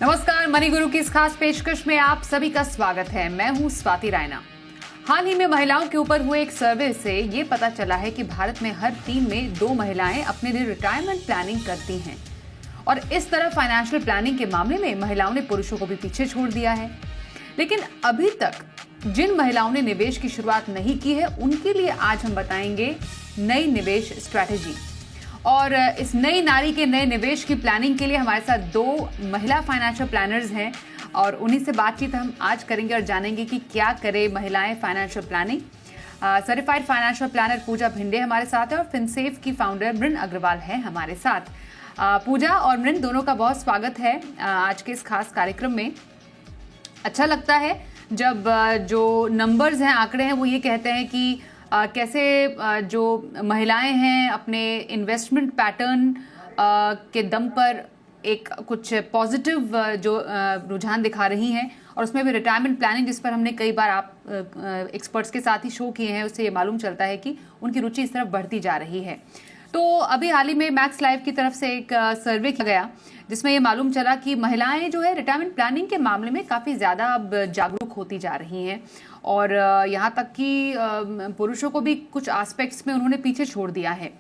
नमस्कार, मनी गुरु की इस खास पेशकश में आप सभी का स्वागत है। मैं हूं स्वाति रायना। हाल ही में महिलाओं के ऊपर हुए एक सर्वे से ये पता चला है कि भारत में हर 3 में 2 महिलाएं अपने लिए रिटायरमेंट प्लानिंग करती हैं और इस तरह फाइनेंशियल प्लानिंग के मामले में महिलाओं ने पुरुषों को भी पीछे छोड़ दिया है। लेकिन अभी तक जिन महिलाओं ने निवेश की शुरुआत नहीं की है, उनके लिए आज हम बताएंगे नई निवेश स्ट्रैटेजी। और इस नई नारी के नए निवेश की प्लानिंग के लिए हमारे साथ 2 महिला फाइनेंशियल प्लानर्स हैं और उन्हीं से बातचीत हम आज करेंगे और जानेंगे कि क्या करे महिलाएं financial planning. Certified financial planner Pooja Bhinde हमारे साथ है और फिनसेफ की फाउंडर मृन अग्रवाल है हमारे साथ। पूजा और मृन दोनों का बहुत स्वागत है आज के इस खास कार्यक्रम में। अच्छा लगता है जब जो नंबर्स हैं, आंकड़े हैं, वो ये कहते हैं कि कैसे जो महिलाएं हैं अपने इन्वेस्टमेंट पैटर्न के दम पर एक कुछ पॉजिटिव जो रुझान दिखा रही हैं और उसमें भी रिटायरमेंट प्लानिंग, जिस पर हमने कई बार आप एक्सपर्ट्स के साथ ही शो किए हैं, उससे ये मालूम चलता है कि उनकी रुचि इस तरफ बढ़ती जा रही है। तो अभी हाल ही में मैक्स लाइफ की तरफ से एक सर्वे किया गया जिसमें ये मालूम चला कि महिलाएं जो है रिटायरमेंट प्लानिंग के मामले में काफ़ी ज़्यादा अब जागरूक होती जा रही हैं और यहाँ तक कि पुरुषों को भी कुछ एस्पेक्ट्स में उन्होंने पीछे छोड़ दिया है।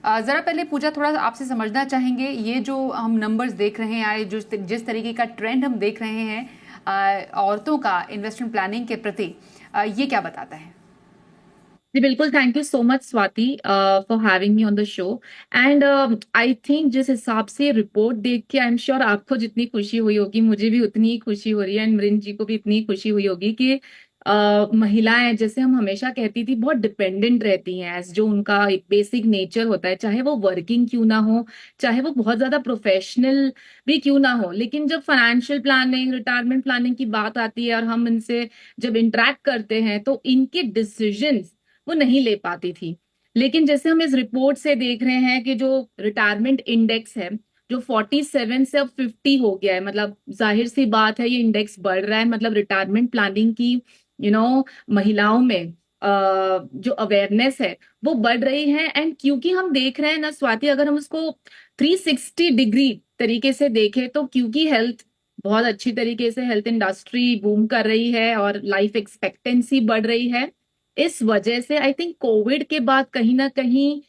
ज़रा पहले पूजा, थोड़ा आपसे समझना चाहेंगे, ये जो हम नंबर्स देख रहे हैं, जिस तरीके का ट्रेंड हम देख रहे हैं औरतों का इन्वेस्टमेंट प्लानिंग के प्रति, ये क्या बताता है? जी बिल्कुल, thank you so much Swati for having me on the show. And I think जिस हिसाब से रिपोर्ट देख के आई एम श्योर आपको जितनी खुशी हुई होगी, मुझे भी उतनी ही खुशी हो रही है एंड मृन जी को भी इतनी खुशी हुई होगी कि महिलाएं, जैसे हम हमेशा कहती थी, बहुत डिपेंडेंट रहती हैं एज जो उनका एक बेसिक नेचर होता है, चाहे वो वर्किंग क्यों ना हो, चाहे वो बहुत ज्यादा प्रोफेशनल भी क्यों ना हो। लेकिन जब फाइनेंशियल प्लानिंग, रिटायरमेंट प्लानिंग की बात आती है और हम इनसे जब इंटरेक्ट करते हैं तो इनके डिसीजंस वो नहीं ले पाती थी। लेकिन जैसे हम इस रिपोर्ट से देख रहे हैं कि जो रिटायरमेंट इंडेक्स है, जो 47 से अब 50 हो गया है, मतलब जाहिर सी बात है ये इंडेक्स बढ़ रहा है। मतलब रिटायरमेंट प्लानिंग की महिलाओं में जो अवेयरनेस है वो बढ़ रही है। एंड क्योंकि हम देख रहे हैं ना स्वाति, अगर हम उसको 360 डिग्री तरीके से देखें तो क्योंकि हेल्थ बहुत अच्छी तरीके से, हेल्थ इंडस्ट्री बूम कर रही है और लाइफ एक्सपेक्टेंसी बढ़ रही है, इस वजह से आई थिंक कोविड के बाद कहीं ना कहीं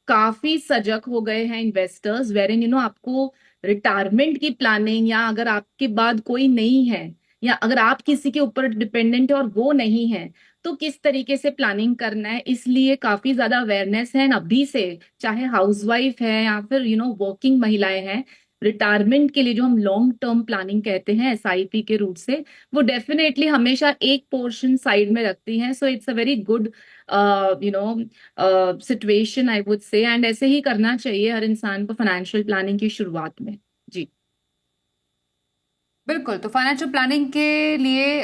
काफी सजग हो गए हैं इन्वेस्टर्स, वेरिन आपको रिटायरमेंट की प्लानिंग, या अगर आपके बाद कोई नहीं है या अगर आप किसी के ऊपर डिपेंडेंट है और वो नहीं है, तो किस तरीके से प्लानिंग करना है, इसलिए काफी ज्यादा अवेयरनेस है। अभी से चाहे हाउसवाइफ है या फिर वर्किंग महिलाएं हैं, रिटायरमेंट के लिए जो हम लॉन्ग टर्म प्लानिंग कहते हैं एसआईपी के रूट से, वो डेफिनेटली हमेशा एक पोर्शन साइड में रखती हैं। So it's a very good situation I would say, and ऐसे ही करना चाहिए हर इंसान को फाइनेंशियल प्लानिंग की शुरुआत में। जी बिल्कुल, तो फाइनेंशियल प्लानिंग के लिए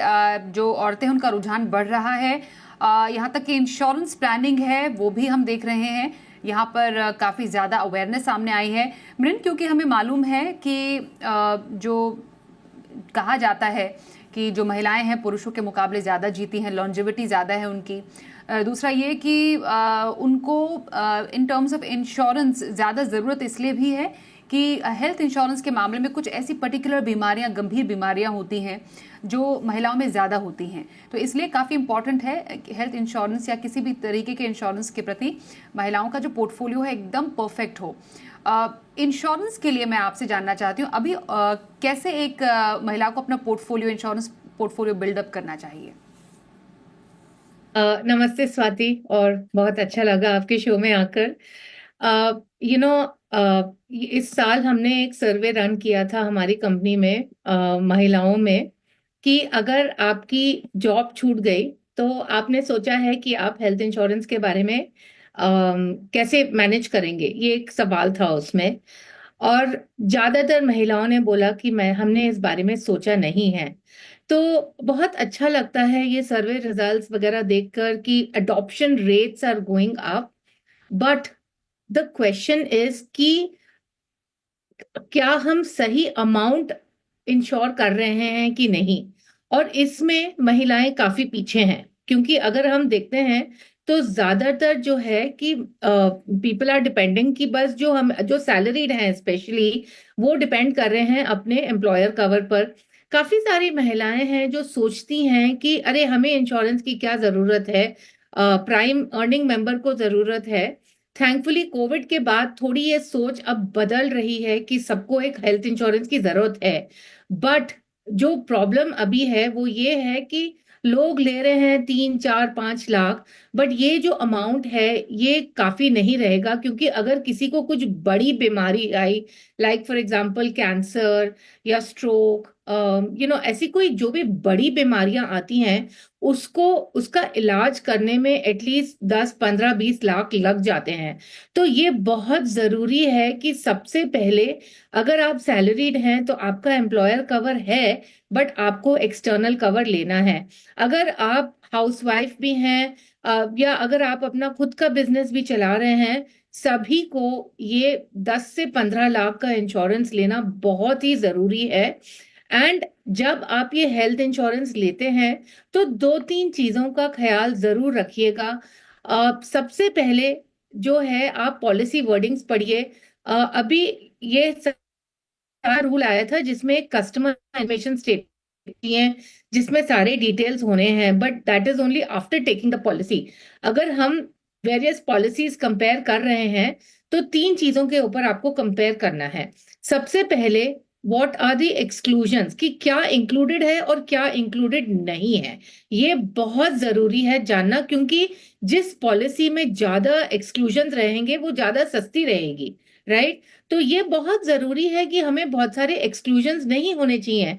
जो औरतें हैं उनका रुझान बढ़ रहा है। यहाँ तक कि इंश्योरेंस प्लानिंग है वो भी हम देख रहे हैं, यहाँ पर काफ़ी ज़्यादा अवेयरनेस सामने आई है। मृन, क्योंकि हमें मालूम है कि जो कहा जाता है कि जो महिलाएं हैं पुरुषों के मुकाबले ज़्यादा जीती हैं, लॉन्जेविटी ज़्यादा है उनकी। दूसरा ये कि उनको इन टर्म्स ऑफ इंश्योरेंस ज़्यादा ज़रूरत इसलिए भी है कि हेल्थ इंश्योरेंस के मामले में कुछ ऐसी पर्टिकुलर बीमारियां, गंभीर बीमारियां होती हैं जो महिलाओं में ज़्यादा होती हैं, तो इसलिए काफ़ी इंपॉर्टेंट है हेल्थ इंश्योरेंस या किसी भी तरीके के इंश्योरेंस के प्रति महिलाओं का जो पोर्टफोलियो है एकदम परफेक्ट हो। इंश्योरेंस के लिए मैं आपसे जानना चाहती हूँ अभी कैसे एक महिला को अपना पोर्टफोलियो, इंश्योरेंस पोर्टफोलियो बिल्डअप करना चाहिए? नमस्ते स्वाति, और बहुत अच्छा लगा आपके शो में आकर। इस साल हमने एक सर्वे रन किया था हमारी कंपनी में महिलाओं में, कि अगर आपकी जॉब छूट गई तो आपने सोचा है कि आप हेल्थ इंश्योरेंस के बारे में कैसे मैनेज करेंगे, ये एक सवाल था उसमें। और ज्यादातर महिलाओं ने बोला कि हमने इस बारे में सोचा नहीं है। तो बहुत अच्छा लगता है ये सर्वे रिजल्ट्स वगैरह देखकर कि adoption rates are going up, but the question is कि क्या हम सही अमाउंट इंश्योर कर रहे हैं कि नहीं। और इसमें महिलाएं काफी पीछे हैं, क्योंकि अगर हम देखते हैं तो ज्यादातर जो है कि पीपल आर डिपेंडिंग कि बस जो सैलरीड हैं स्पेशली, वो डिपेंड कर रहे हैं अपने एम्प्लॉयर कवर पर। काफी सारी महिलाएं हैं जो सोचती हैं कि अरे हमें इंश्योरेंस की क्या जरूरत है, प्राइम अर्निंग मेंबर को जरूरत है। थैंकफुली कोविड के बाद थोड़ी ये सोच अब बदल रही है कि सबको एक हेल्थ इंश्योरेंस की जरूरत है। बट जो प्रॉब्लम अभी है वो ये है कि लोग ले रहे हैं 3 4 5 लाख, बट ये जो अमाउंट है ये काफी नहीं रहेगा, क्योंकि अगर किसी को कुछ बड़ी बीमारी आई, लाइक फॉर एग्जांपल कैंसर या स्ट्रोक, ऐसी कोई जो भी बड़ी बीमारियां आती हैं, उसको उसका इलाज करने में एटलीस्ट 10 15 20 लाख लग जाते हैं। तो ये बहुत जरूरी है कि सबसे पहले, अगर आप सैलरीड हैं तो आपका एम्प्लॉयर कवर है, बट आपको एक्सटर्नल कवर लेना है। अगर आप हाउसवाइफ भी हैं, या अगर आप अपना खुद का बिजनेस भी चला रहे हैं, सभी को ये 10 से 15 लाख का इंश्योरेंस लेना बहुत ही जरूरी है। एंड जब आप ये हेल्थ इंश्योरेंस लेते हैं तो 2 3 चीजों का ख्याल जरूर रखिएगा। सबसे पहले जो है, आप पॉलिसी वर्डिंग्स पढ़िए। अभी ये नया रूल आया था जिसमें कस्टमर इन्फॉर्मेशन स्टेटमेंट है, जिसमें सारे डिटेल्स होने हैं, but that is only after taking the policy. अगर हम वेरियस पॉलिसीज कंपेयर कर रहे हैं तो 3 चीजों के ऊपर आपको कंपेयर करना है। सबसे पहले, व्हाट आर द एक्सक्लूजन्स, कि क्या इंक्लूडेड है और क्या इंक्लूडेड नहीं है। ये बहुत जरूरी है जानना, क्योंकि जिस पॉलिसी में ज्यादा एक्सक्लूजन्स रहेंगे वो ज्यादा सस्ती रहेगी, राइट। तो ये बहुत जरूरी है कि हमें बहुत सारे एक्सक्लूजन्स नहीं होने चाहिए।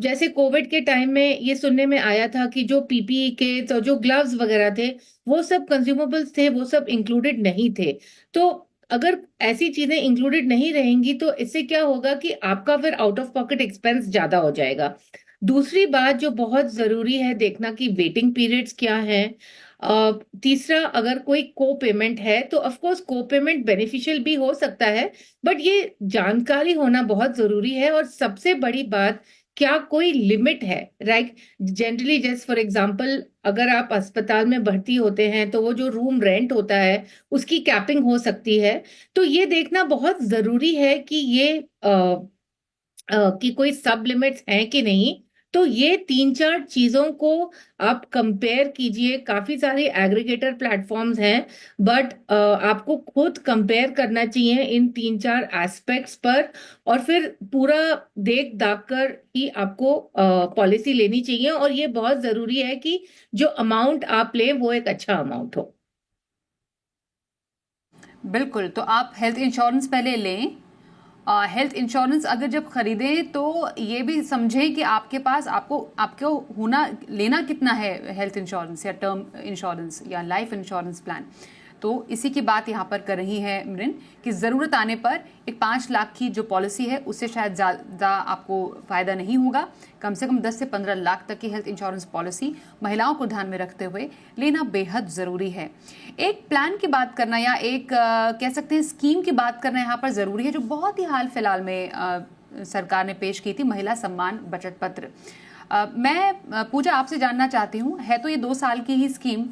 जैसे कोविड के टाइम में ये सुनने में आया था कि जो पीपीई किट्स और जो ग्लव्स वगैरह थे, वो सब कंज्यूमेबल्स थे, वो सब इंक्लूडेड नहीं थे। तो अगर ऐसी चीजें इंक्लूडेड नहीं रहेंगी तो इससे क्या होगा कि आपका फिर आउट ऑफ पॉकेट एक्सपेंस ज्यादा हो जाएगा। दूसरी बात जो बहुत जरूरी है देखना कि वेटिंग पीरियड्स क्या है। तीसरा, अगर कोई को पेमेंट है तो ऑफ कोर्स को पेमेंट बेनिफिशियल भी हो सकता है, बट ये जानकारी होना बहुत जरूरी है। और सबसे बड़ी बात, क्या कोई लिमिट है, राइट। जनरली जैसे फॉर एग्जांपल, अगर आप अस्पताल में भर्ती होते हैं तो वो जो रूम रेंट होता है उसकी कैपिंग हो सकती है। तो ये देखना बहुत जरूरी है कि कि कोई सब लिमिट्स हैं कि नहीं। तो ये 3 4 चीजों को आप कंपेयर कीजिए। काफी सारे एग्रीगेटर प्लेटफॉर्म्स हैं, बट आपको खुद कंपेयर करना चाहिए इन 3 4 एस्पेक्ट्स पर, और फिर पूरा देख दाख कर ही आपको पॉलिसी लेनी चाहिए। और ये बहुत जरूरी है कि जो अमाउंट आप लें वो एक अच्छा अमाउंट हो। बिल्कुल, तो आप हेल्थ इंश्योरेंस पहले लें। हेल्थ इंश्योरेंस अगर जब खरीदें तो ये भी समझें कि आपके पास आपको आपको होना लेना कितना है हेल्थ इंश्योरेंस या टर्म इंश्योरेंस या लाइफ इंश्योरेंस प्लान। तो इसी की बात यहाँ पर कर रही है मृन कि ज़रूरत आने पर एक 5 लाख की जो पॉलिसी है उससे शायद ज़्यादा आपको फ़ायदा नहीं होगा। कम से कम 10 से 15 लाख तक की हेल्थ इंश्योरेंस पॉलिसी महिलाओं को ध्यान में रखते हुए लेना बेहद ज़रूरी है। एक प्लान की बात करना या एक कह सकते हैं स्कीम की बात करना यहाँ पर ज़रूरी है, जो बहुत ही हाल फिलहाल में सरकार ने पेश की थी, महिला सम्मान बचत पत्र। मैं पूजा आपसे जानना चाहती हूँ, है तो ये 2 साल की ही स्कीम,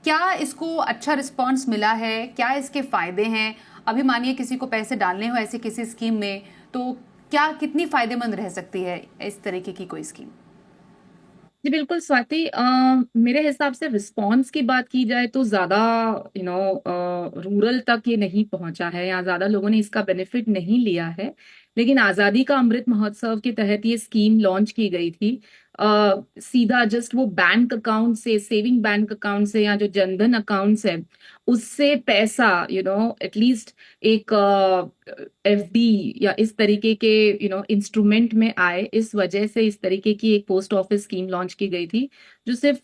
क्या इसको अच्छा रिस्पांस मिला है, क्या इसके फायदे हैं? अभी मानिए किसी को पैसे डालने हो ऐसे किसी स्कीम में, तो क्या कितनी फायदेमंद रह सकती है इस तरीके की कोई स्कीम? जी बिल्कुल स्वाति, मेरे हिसाब से रिस्पॉन्स की बात की जाए तो ज्यादा रूरल तक ये नहीं पहुंचा है या ज्यादा लोगों ने इसका बेनिफिट नहीं लिया है। लेकिन आजादी का अमृत महोत्सव के तहत ये स्कीम लॉन्च की गई थी। सीधा जस्ट वो बैंक अकाउंट से, सेविंग बैंक अकाउंट से या जो जनधन अकाउंट्स है उससे पैसा एटलीस्ट एक एफडी या इस तरीके के इंस्ट्रूमेंट में आए, इस वजह से इस तरीके की एक पोस्ट ऑफिस स्कीम लॉन्च की गई थी, जो सिर्फ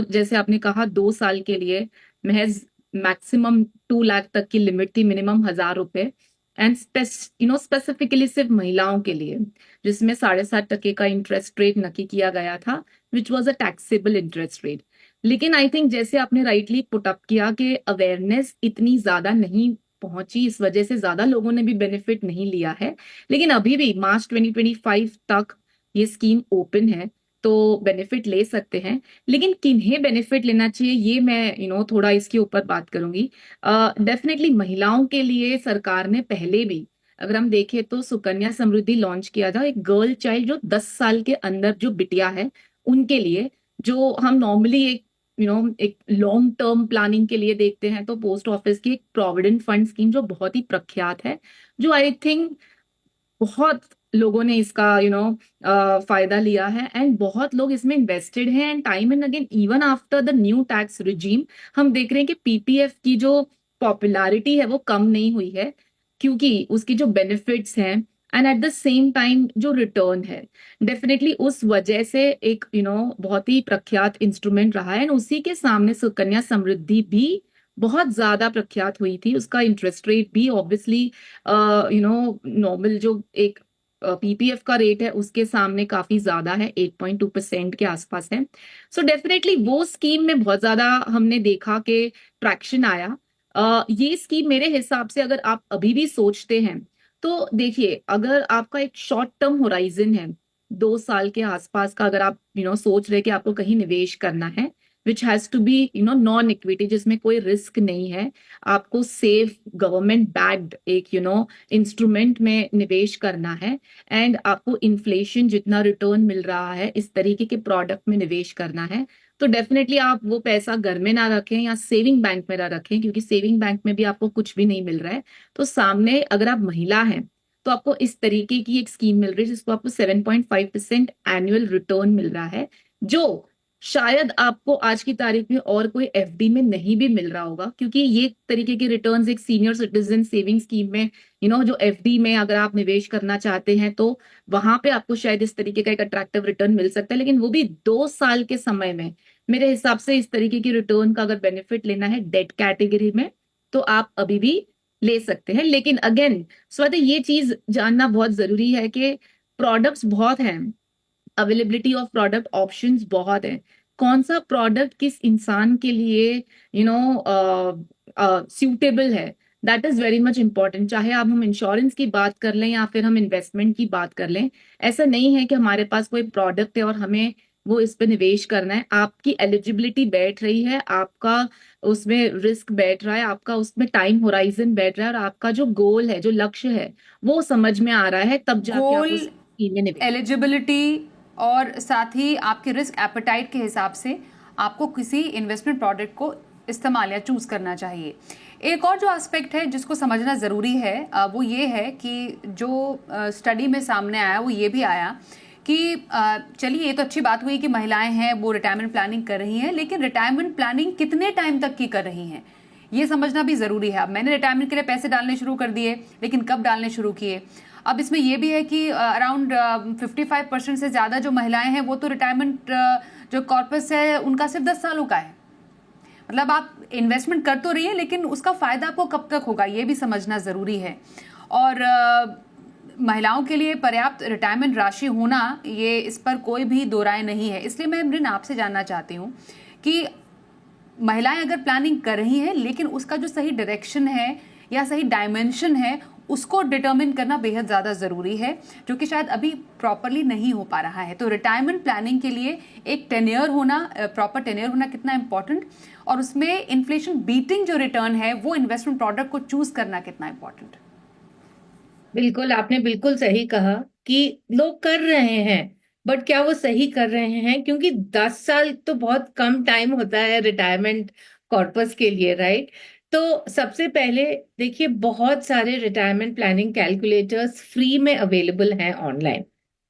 जैसे आपने कहा 2 साल के लिए महज मैक्सिमम 2 लाख तक की लिमिट थी, मिनिमम 1,000 रुपए, एंड स्पेसिफिकली सिर्फ महिलाओं के लिए, जिसमें 7.5% का इंटरेस्ट रेट नक्की किया गया था, which was a taxable interest rate. लेकिन आई थिंक जैसे आपने राइटली पुट अप किया कि अवेयरनेस इतनी ज्यादा नहीं पहुंची, इस वजह से ज्यादा लोगों ने भी बेनिफिट नहीं लिया है। लेकिन अभी भी मार्च 2025 तक ये स्कीम ओपन है। तो बेनिफिट ले सकते हैं। लेकिन किन्हें बेनिफिट लेना चाहिए ये मैं थोड़ा इसके ऊपर बात करूंगी। डेफिनेटली महिलाओं के लिए सरकार ने पहले भी, अगर हम देखें तो सुकन्या समृद्धि लॉन्च किया था, एक गर्ल चाइल्ड जो 10 साल के अंदर जो बिटिया है उनके लिए, जो हम नॉर्मली एक एक लॉन्ग टर्म प्लानिंग के लिए देखते हैं, तो पोस्ट ऑफिस की एक प्रोविडेंट फंड स्कीम जो बहुत ही प्रख्यात है, जो आई थिंक बहुत लोगों ने इसका फायदा लिया है एंड बहुत लोग इसमें इन्वेस्टेड हैं। And time and again even after the new tax regime हम देख रहे हैं कि पीपीएफ की जो पॉपुलैरिटी है वो कम नहीं हुई है, क्योंकि उसकी जो बेनिफिट्स हैं and at the same time जो रिटर्न है, डेफिनेटली उस वजह से एक बहुत ही प्रख्यात इंस्ट्रूमेंट रहा है। एंड उसी के सामने सुकन्या समृद्धि भी बहुत ज्यादा प्रख्यात हुई थी, उसका इंटरेस्ट रेट भी ऑब्वियसली नॉर्मल जो एक पीपीएफ का रेट है उसके सामने काफी ज्यादा है, 8.2% के आसपास है। सो डेफिनेटली वो स्कीम में बहुत ज्यादा हमने देखा कि ट्रैक्शन आया। ये स्कीम मेरे हिसाब से अगर आप अभी भी सोचते हैं तो देखिए, अगर आपका एक शॉर्ट टर्म होराइजन है 2 साल के आसपास का, अगर आप सोच रहे कि आपको कहीं निवेश करना है which has to be non equity, जिसमें कोई रिस्क नहीं है, आपको सेफ गवर्नमेंट बैक्ड एक इंस्ट्रूमेंट में निवेश करना है एंड आपको इन्फ्लेशन जितना रिटर्न मिल रहा है इस तरीके के प्रोडक्ट में निवेश करना है, तो डेफिनेटली आप वो पैसा घर में ना रखें या सेविंग बैंक में ना रखें, क्योंकि सेविंग बैंक में भी आपको कुछ भी नहीं मिल रहा है। तो सामने अगर आप महिला हैं तो आपको इस तरीके की एक स्कीम मिल रही है जिसको आपको 7.5% एनुअल रिटर्न मिल रहा है, जो शायद आपको आज की तारीख में और कोई एफडी में नहीं भी मिल रहा होगा, क्योंकि ये तरीके के रिटर्न्स एक सीनियर सिटीजन सेविंग स्कीम में जो एफडी में अगर आप निवेश करना चाहते हैं तो वहां पे आपको शायद इस तरीके का एक अट्रैक्टिव रिटर्न मिल सकता है, लेकिन वो भी 2 साल के समय में। मेरे हिसाब से इस तरीके की रिटर्न का अगर बेनिफिट लेना है डेट कैटेगरी में तो आप अभी भी ले सकते हैं। लेकिन अगेन स्वाति, ये चीज जानना बहुत जरूरी है कि प्रोडक्ट्स बहुत हैं, अवेलेबिलिटी ऑफ प्रोडक्ट ऑप्शंस बहुत हैं, कौन सा प्रोडक्ट किस इंसान के लिए सूटेबल है, that is very much important. चाहे आप हम इंश्योरेंस की बात कर लें या फिर हम इन्वेस्टमेंट की बात कर लें, ऐसा नहीं है कि हमारे पास कोई प्रोडक्ट है और हमें वो इस पे निवेश करना है। आपकी एलिजिबिलिटी बैठ रही है, आपका उसमें रिस्क बैठ रहा है, आपका उसमें टाइम होराइजन बैठ रहा है, और आपका जो गोल है, जो लक्ष्य है वो समझ में आ रहा है, तब जाके आप गोल, उस स्कीम में निवेश। एलिजिबिलिटी और साथ ही आपके रिस्क एपेटाइट के हिसाब से आपको किसी इन्वेस्टमेंट प्रोडक्ट को इस्तेमाल या चूज करना चाहिए। एक और जो एस्पेक्ट है जिसको समझना ज़रूरी है वो ये है कि जो स्टडी में सामने आया वो ये भी आया कि चलिए ये तो अच्छी बात हुई कि महिलाएं हैं वो रिटायरमेंट प्लानिंग कर रही हैं, लेकिन रिटायरमेंट प्लानिंग कितने टाइम तक की कर रही हैं ये समझना भी ज़रूरी है। अब मैंने रिटायरमेंट के लिए पैसे डालने शुरू कर दिए, लेकिन कब डालने शुरू किए। अब इसमें यह भी है कि अराउंड 55% से ज़्यादा जो महिलाएं हैं वो तो रिटायरमेंट जो कॉर्पस है उनका सिर्फ 10 सालों का है। मतलब आप इन्वेस्टमेंट कर तो रही है, लेकिन उसका फ़ायदा आपको कब तक होगा ये भी समझना ज़रूरी है। और महिलाओं के लिए पर्याप्त रिटायरमेंट राशि होना, ये इस पर कोई भी दो राय नहीं है। इसलिए मैं मृन आपसे जानना चाहती हूँ कि महिलाएं अगर प्लानिंग कर रही हैं, लेकिन उसका जो सही डायरेक्शन है या सही डायमेंशन है उसको डिटर्मिन करना बेहद ज़्यादा ज़रूरी है, जो कि शायद अभी प्रॉपरली नहीं हो पा रहा है। तो रिटायरमेंट प्लानिंग के लिए एक टेन्योर होना, प्रॉपर टेन्योर होना कितना इंपॉर्टेंट, और उसमें इन्फ्लेशन बीटिंग जो रिटर्न है वो इन्वेस्टमेंट प्रोडक्ट को चूज करना कितना इंपॉर्टेंट। बिल्कुल, आपने बिल्कुल सही कहा कि लोग कर रहे हैं, बट क्या वो सही कर रहे हैं? क्योंकि 10 साल तो बहुत कम टाइम होता है रिटायरमेंट कॉर्पस के लिए, राइट? तो सबसे पहले देखिए, बहुत सारे रिटायरमेंट प्लानिंग कैलकुलेटर्स फ्री में अवेलेबल हैं ऑनलाइन।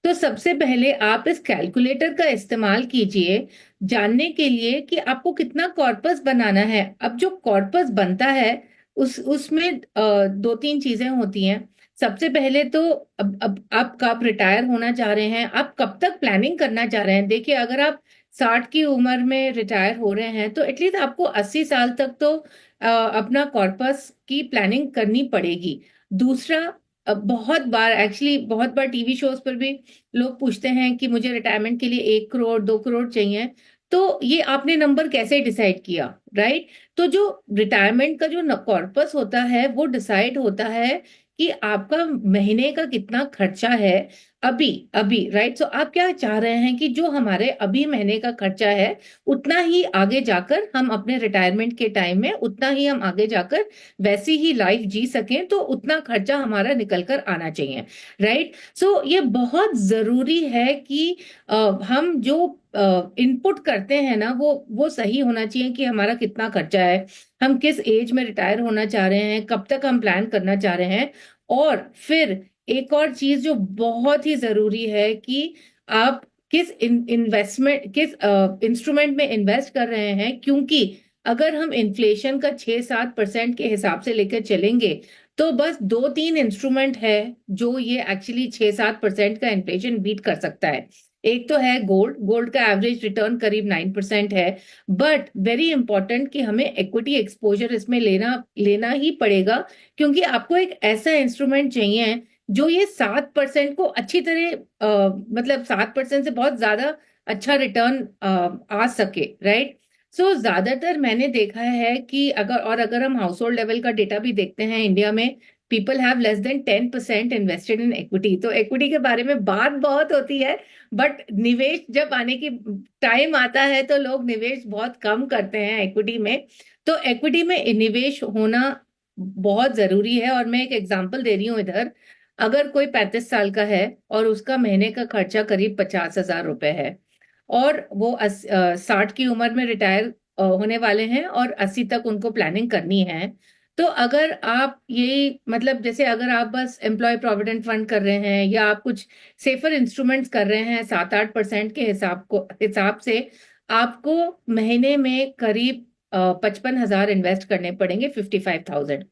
तो सबसे पहले आप इस कैलकुलेटर का इस्तेमाल कीजिए जानने के लिए कि आपको कितना कॉर्पस बनाना है। अब जो कॉर्पस बनता है उसमें 2-3 चीजें होती हैं। सबसे पहले तो अब आप कब रिटायर होना चाह रहे हैं, आप कब तक प्लानिंग करना चाह रहे हैं। देखिए, अगर आप 60 की उम्र में रिटायर हो रहे हैं तो एटलीस्ट आपको 80 साल तक तो अपना कॉर्पस की प्लानिंग करनी पड़ेगी। दूसरा, बहुत बार टीवी शोज पर भी लोग पूछते हैं कि मुझे रिटायरमेंट के लिए 1 करोड़ 2 करोड़ चाहिए, तो ये आपने नंबर कैसे डिसाइड किया, राइट? तो जो रिटायरमेंट का जो कॉर्पस होता है वो डिसाइड होता है कि आपका महीने का कितना खर्चा है अभी अभी राइट। सो आप क्या चाह रहे हैं कि जो हमारे अभी महीने का खर्चा है उतना ही आगे जाकर हम अपने रिटायरमेंट के टाइम में उतना ही हम आगे जाकर वैसी ही लाइफ जी सकें, तो उतना खर्चा हमारा निकल कर आना चाहिए, राइट। सो ये बहुत जरूरी है कि हम जो इनपुट करते हैं ना वो सही होना चाहिए कि हमारा कितना खर्चा है, हम किस एज में रिटायर होना चाह रहे हैं, कब तक हम प्लान करना चाह रहे हैं। और फिर एक और चीज जो बहुत ही जरूरी है कि आप किस इन्वेस्टमेंट किस इंस्ट्रूमेंट में इन्वेस्ट कर रहे हैं, क्योंकि अगर हम इन्फ्लेशन का 6-7% के हिसाब से लेकर चलेंगे तो बस 2-3 इंस्ट्रूमेंट है जो ये एक्चुअली 6-7% का इन्फ्लेशन बीट कर सकता है। एक तो है गोल्ड। गोल्ड का एवरेज रिटर्न करीब 9% है। बट वेरी इंपॉर्टेंट कि हमें इक्विटी एक्सपोजर इसमें लेना लेना ही पड़ेगा, क्योंकि आपको एक ऐसा इंस्ट्रूमेंट चाहिए जो ये 7% को अच्छी तरह मतलब 7% से बहुत ज्यादा अच्छा रिटर्न आ सके, राइट। सो ज्यादातर मैंने देखा है कि अगर हम हाउस होल्ड लेवल का डेटा भी देखते हैं इंडिया में, people have less than 10% invested in equity. तो इक्विटी के बारे में बात बहुत होती है, बट निवेश जब आने की टाइम आता है तो लोग निवेश बहुत कम करते हैं इक्विटी में। तो इक्विटी में निवेश होना बहुत जरूरी है। और मैं एक एग्जांपल दे रही हूँ इधर। अगर कोई 35 साल का है और उसका महीने का खर्चा करीब 50,000 रुपए है, और वो 60 की उम्र में रिटायर होने वाले हैं और 80 तक उनको प्लानिंग करनी है, तो अगर आप ये मतलब जैसे अगर आप बस एम्प्लॉय प्रोविडेंट फंड कर रहे हैं या आप कुछ सेफर इंस्ट्रूमेंट्स कर रहे हैं 7-8% के हिसाब से आपको महीने में करीब 55,000 इन्वेस्ट करने पड़ेंगे, 55,000।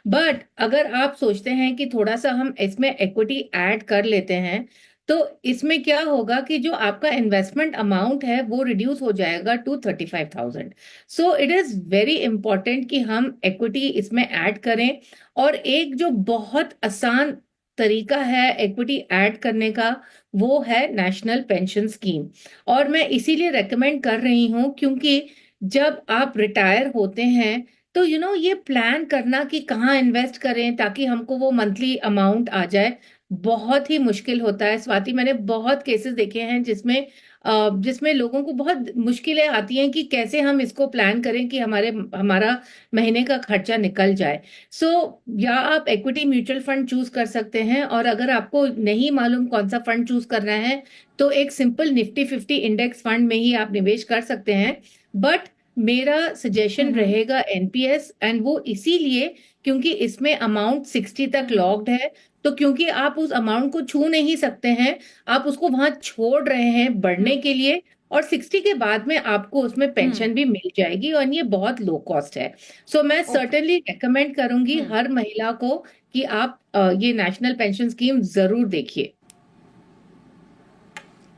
बट अगर आप सोचते हैं कि थोड़ा सा हम इसमें इक्विटी ऐड कर लेते हैं, तो इसमें क्या होगा कि जो आपका इन्वेस्टमेंट अमाउंट है वो रिड्यूस हो जाएगा to 35,000। So it is very important कि हम इक्विटी इसमें ऐड करें। और एक जो बहुत आसान तरीका है इक्विटी ऐड करने का, वो है नेशनल पेंशन स्कीम। और मैं इसीलिए रेकमेंड कर रही हूँ क्योंकि जब आप रिटायर होते हैं तो ये प्लान करना कि कहाँ इन्वेस्ट करें ताकि हमको वो मंथली अमाउंट आ जाए, बहुत ही मुश्किल होता है स्वाति। मैंने बहुत केसेस देखे हैं जिसमें लोगों को बहुत मुश्किलें आती हैं कि कैसे हम इसको प्लान करें कि हमारा महीने का खर्चा निकल जाए। सो या आप इक्विटी म्यूचुअल फंड चूज कर सकते हैं, और अगर आपको नहीं मालूम कौन सा फंड चूज करना है तो एक सिंपल निफ्टी 50 इंडेक्स फंड में ही आप निवेश कर सकते हैं। बट मेरा सजेशन रहेगा एनपीएस, एंड वो इसीलिए क्योंकि इसमें अमाउंट 60 तक लॉक्ड है। तो क्योंकि आप उस अमाउंट को छू नहीं सकते हैं, आप उसको वहां छोड़ रहे हैं बढ़ने के लिए, और 60 के बाद में आपको उसमें पेंशन भी मिल जाएगी, और ये बहुत लो कॉस्ट है। सो मैं सर्टेनली रेकमेंड करूंगी हर महिला को कि आप ये नेशनल पेंशन स्कीम जरूर देखिए।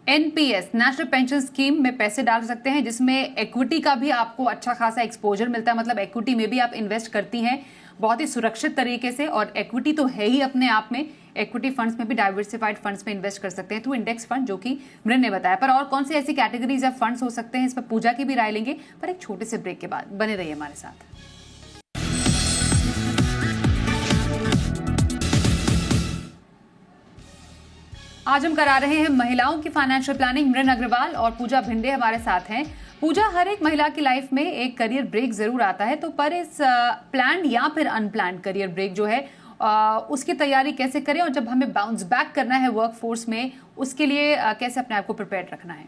एनपीएस नेशनल पेंशन स्कीम में पैसे डाल सकते हैं जिसमें इक्विटी का भी आपको अच्छा खासा एक्सपोजर मिलता है, मतलब इक्विटी में भी आप इन्वेस्ट करती हैं बहुत ही सुरक्षित तरीके से। और इक्विटी तो है ही अपने आप में, इक्विटी फंड्स में भी डाइवर्सिफाइड फंड्स में इन्वेस्ट कर सकते हैं थ्रू इंडेक्स फंड, जो कि मृन ने बताया। पर और कौन सी ऐसी कैटेगरीज या फंड्स हो सकते हैं, इस पर पूजा की भी राय लेंगे, पर एक छोटे से ब्रेक के बाद। बने रहिए हमारे साथ। आज हम करा रहे हैं महिलाओं की फाइनेंशियल प्लानिंग। मृन अग्रवाल और पूजा भिंडे हमारे साथ हैं। पूजा, हर एक महिला की लाइफ में एक करियर ब्रेक जरूर आता है, तो पर इस प्लान या फिर अनप्लान्ड करियर ब्रेक जो है उसकी तैयारी कैसे करें, और जब हमें बाउंस बैक करना है वर्क फोर्स में उसके लिए कैसे अपने आप को प्रिपेयर रखना है?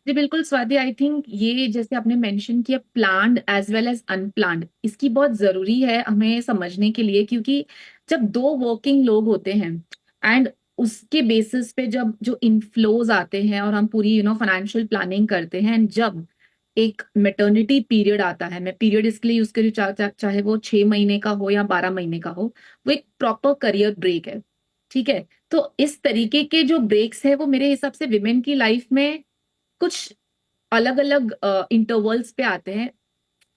जी बिल्कुल स्वाति, आई थिंक ये जैसे आपने मेंशन किया planned as well as unplanned, इसकी बहुत जरूरी है हमें समझने के लिए, क्योंकि जब दो वर्किंग लोग होते हैं एंड उसके बेसिस पे जब जो इनफ्लोज आते हैं और हम पूरी फाइनेंशियल प्लानिंग करते हैं, and जब एक मेटर्निटी पीरियड आता है, मैं पीरियड इसके लिए यूज करी चाहे वो 6 महीने का हो या 12 महीने का हो, वो एक प्रॉपर करियर ब्रेक है। ठीक है, तो इस तरीके के जो ब्रेक्स है वो मेरे हिसाब से विमेन की लाइफ में कुछ अलग अलग इंटरवल्स पे आते हैं।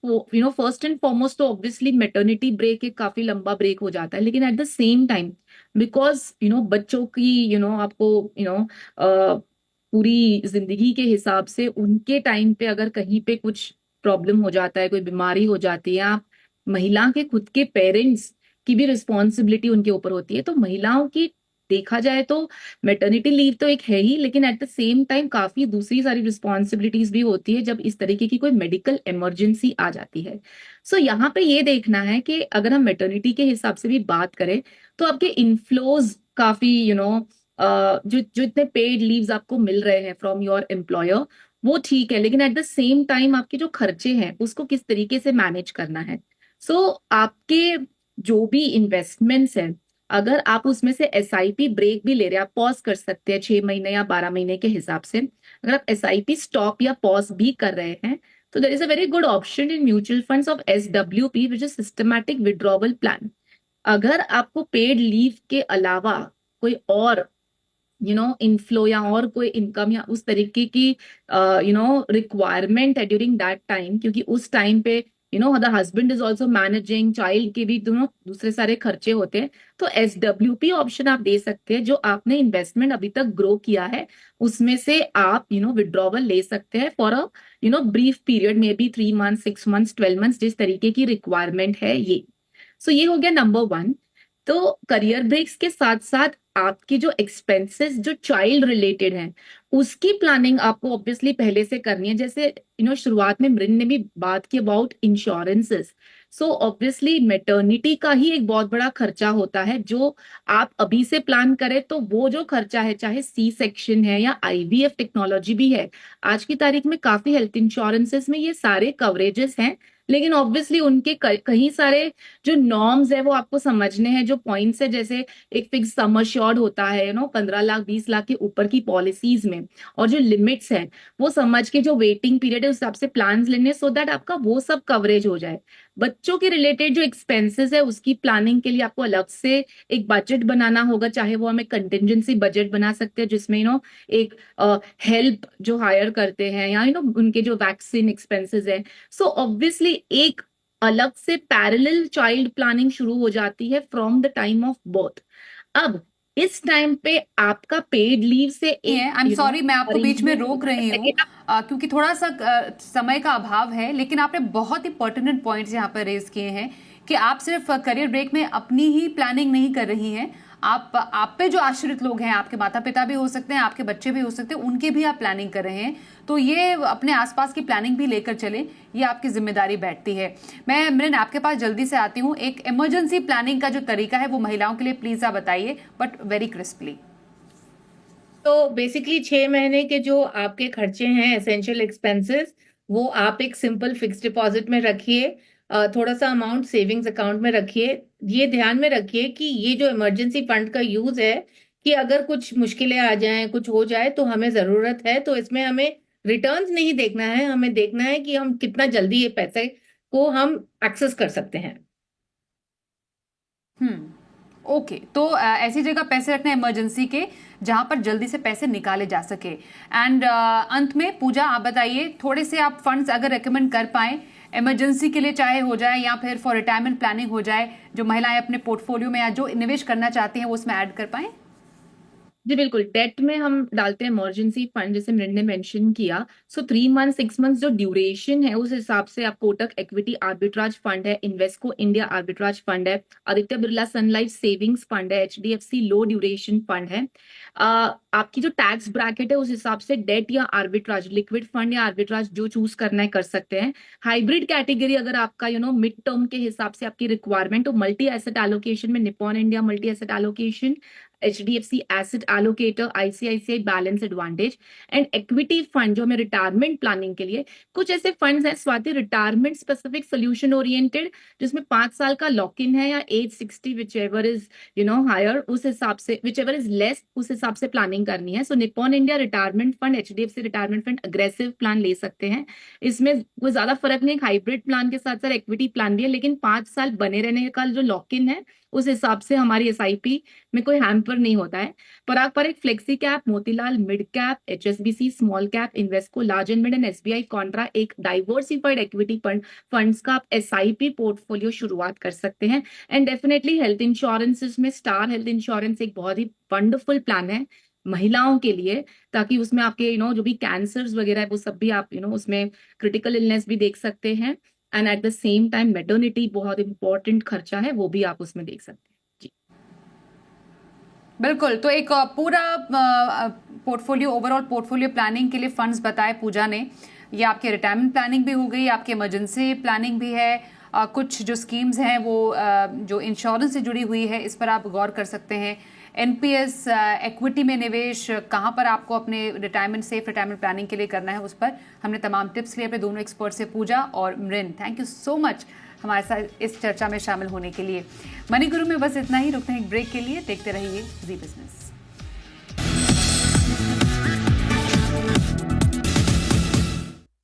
वो फर्स्ट एंड फॉरमोस्ट तो ऑब्वियसली मेटर्निटी ब्रेक एक काफी लंबा ब्रेक हो जाता है, लेकिन at the same time because बच्चों की आपको पूरी जिंदगी के हिसाब से उनके टाइम पे अगर कहीं पे कुछ प्रॉब्लम हो जाता है, कोई बीमारी हो जाती है, आप महिला के खुद के पेरेंट्स की भी रिस्पॉन्सिबिलिटी उनके ऊपर होती है। तो महिलाओं की देखा जाए तो मेटर्निटी लीव तो एक है ही, लेकिन एट द सेम टाइम काफी दूसरी सारी रिस्पॉन्सिबिलिटीज भी होती है जब इस तरीके की कोई मेडिकल इमरजेंसी आ जाती है। सो यहाँ पे ये देखना है कि अगर हम मेटर्निटी के हिसाब से भी बात करें तो आपके इनफ्लोज काफी जो जो इतने पेड लीव्स आपको मिल रहे हैं फ्रॉम योर एम्प्लॉयर वो ठीक है, लेकिन एट द सेम टाइम आपके जो खर्चे हैं उसको किस तरीके से मैनेज करना है। सो आपके जो भी इन्वेस्टमेंट्स हैं, अगर आप उसमें से एसआईपी ब्रेक भी ले रहे हैं, आप पॉज कर सकते हैं 6 महीने या 12 महीने के हिसाब से। अगर आप एसआईपी स्टॉप या पॉज भी कर रहे हैं तो there is a very good option in mutual funds of SWP which is systematic withdrawal plan. अगर आपको पेड लीव के अलावा कोई और इनफ्लो या और कोई इनकम या उस तरीके की रिक्वायरमेंट है ड्यूरिंग दैट टाइम, क्योंकि उस टाइम पे the husband is also managing child के भी दोनों दूसरे सारे खर्चे होते हैं, तो एसडब्ल्यूपी ऑप्शन आप दे सकते हैं। जो आपने इन्वेस्टमेंट अभी तक ग्रो किया है उसमें से आप विड्रॉवल ले सकते हैं for a brief period, may be 3 months 6 months 12 months, जिस तरीके की रिक्वायरमेंट है ये। सो ये हो गया नंबर वन। तो करियर ब्रेक्स के साथ साथ आपकी जो एक्सपेंसेस जो चाइल्ड रिलेटेड हैं उसकी प्लानिंग आपको ऑब्वियसली पहले से करनी है। जैसे शुरुआत में मृन ने भी बात की about insurances. So obviously maternity का ही एक बहुत बड़ा खर्चा होता है जो आप अभी से प्लान करें तो वो जो खर्चा है, चाहे सी सेक्शन है या आईवीएफ टेक्नोलॉजी भी है, आज की तारीख में काफी हेल्थ इंश्योरेंसेस में ये सारे कवरेजेस हैं। लेकिन ऑब्वियसली उनके कई सारे जो नॉर्म्स है वो आपको समझने हैं, जो पॉइंट्स है, जैसे एक फिक्स सम अश्योर्ड होता है 15 लाख 20 लाख के ऊपर की पॉलिसीज में, और जो लिमिट्स है वो समझ के जो वेटिंग पीरियड है उस हिसाब से प्लान लेने, सो दैट आपका वो सब कवरेज हो जाए। बच्चों के रिलेटेड जो एक्सपेंसेस है उसकी प्लानिंग के लिए आपको अलग से एक बजट बनाना होगा, चाहे वो हमें कंटिजेंसी बजट बना सकते हैं जिसमें एक हेल्प जो हायर करते हैं या उनके जो वैक्सीन एक्सपेंसेस है। सो ऑब्वियसली एक अलग से पैरेलल चाइल्ड प्लानिंग शुरू हो जाती है from the time of birth. अब इस टाइम पे आपका पेड लीव से एक आई एम सॉरी, मैं आपको बीच में रोक रही हूँ arrangement- क्योंकि थोड़ा सा समय का अभाव है, लेकिन आपने बहुत ही पर्टिनेंट पॉइंट्स यहाँ पर रेज किए हैं कि आप सिर्फ करियर ब्रेक में अपनी ही प्लानिंग नहीं कर रही हैं, आप पे जो आश्रित लोग हैं, आपके माता पिता भी हो सकते हैं, आपके बच्चे भी हो सकते हैं, उनकी भी आप प्लानिंग कर रहे हैं। तो ये अपने आसपास की प्लानिंग भी लेकर चले, ये आपकी जिम्मेदारी बैठती है। मैं मृन आपके पास जल्दी से आती हूँ, एक इमरजेंसी प्लानिंग का जो तरीका है वो महिलाओं के लिए प्लीज आप बताइए, बट वेरी क्रिस्पली। तो बेसिकली 6 महीने के जो आपके खर्चे हैं एसेंशियल एक्सपेंसेस, वो आप एक सिंपल फिक्स डिपॉजिट में रखिए, थोड़ा सा अमाउंट सेविंग्स अकाउंट में रखिए। ये ध्यान में रखिए कि ये जो इमरजेंसी फंड का यूज है, कि अगर कुछ मुश्किलें आ जाएं, कुछ हो जाए तो हमें जरूरत है, तो इसमें हमें रिटर्न्स नहीं देखना है, हमें देखना है कि हम कितना जल्दी ये पैसे को हम एक्सेस कर सकते हैं। ओके, तो ऐसी जगह पैसे रखना इमरजेंसी के जहां पर जल्दी से पैसे निकाले जा सके। एंड अंत में पूजा आप बताइए, थोड़े से आप फंड्स अगर रेकमेंड कर पाए इमरजेंसी के लिए, चाहे हो जाए या फिर फॉर रिटायरमेंट प्लानिंग हो जाए, जो महिलाएं अपने पोर्टफोलियो में या जो निवेश करना चाहती हैं वो उसमें ऐड कर पाए। जी बिल्कुल, डेट में हम डालते हैं इमरजेंसी फंड, जैसे मृण ने मेंशन किया। सो 3 मंथ 6 मंथ्स जो ड्यूरेशन है उस हिसाब से आप कोटक इक्विटी आर्बिट्राज फंड है, इन्वेस्को इंडिया आर्बिट्राज फंड है, आदित्य बिरला सन लाइफ सेविंग्स फंड है, एचडीएफसी लो ड्यूरेशन फंड है। आपकी जो टैक्स ब्रैकेट है उस हिसाब से डेट या आर्बिट्राज, लिक्विड फंड या आर्बिट्राज जो चूज करना है कर सकते हैं। हाइब्रिड कैटेगरी अगर आपका मिड टर्म के हिसाब से आपकी रिक्वायरमेंट हो, मल्टी एसेट एलोकेशन में Nippon India multi asset allocation, HDFC asset allocator, ICICI balance advantage and equity fund जो हमें रिटायरमेंट प्लानिंग के लिए। कुछ ऐसे फंड्स हैं Swati retirement specific solution oriented, जिसमें 5 साल का लॉक इन है या age 60 whichever is higher, उस हिसाब से विच एवर इज लेस उस हिसाब से प्लानिंग करनी है। So Nippon India retirement fund, HDFC retirement fund aggressive plan ले सकते हैं। इसमें कोई ज्यादा फर्क नहीं, हाइब्रिड प्लान के साथ साथ इक्विटी प्लान भी है, लेकिन 5 साल बने रहने का जो लॉक इन है उस हिसाब से हमारी SIP में कोई हैम्पर नहीं होता है। पराग पर एक flexi cap, Motilal mid cap, HSBC small cap, Invesco large and mid and SBI Contra, एक डाइवर्सिफाइड इक्विटी फंड्स का आप SIP पोर्टफोलियो शुरुआत कर सकते हैं। एंड डेफिनेटली हेल्थ इंश्योरेंसेस में स्टार हेल्थ इंश्योरेंस एक बहुत ही वंडरफुल प्लान है महिलाओं के लिए, ताकि उसमें आपके जो भी कैंसर्स वगैरह है वो सब भी आप उसमें क्रिटिकल इलनेस भी देख सकते हैं, and at the same time maternity बहुत इंपॉर्टेंट खर्चा है वो भी आप उसमें देख सकते हैं। जी बिल्कुल। तो एक पूरा पोर्टफोलियो, ओवरऑल पोर्टफोलियो प्लानिंग के लिए फंड्स बताए पूजा ने। ये आपकी रिटायरमेंट प्लानिंग भी हो गई, आपकी इमरजेंसी प्लानिंग भी है, कुछ जो स्कीम्स हैं वो जो इंश्योरेंस से जुड़ी हुई है इस पर आप गौर कर सकते हैं। एनपीएस, इक्विटी में निवेश कहाँ पर आपको अपने रिटायरमेंट, सेफ रिटायरमेंट प्लानिंग के लिए करना है, उस पर हमने तमाम टिप्स लिए अपने दोनों एक्सपर्ट से, पूजा और मृन। थैंक यू सो मच हमारे साथ इस चर्चा में शामिल होने के लिए। मनी गुरु में बस इतना ही, रुकते हैं एक ब्रेक के लिए। देखते रहिए जी बिजनेस।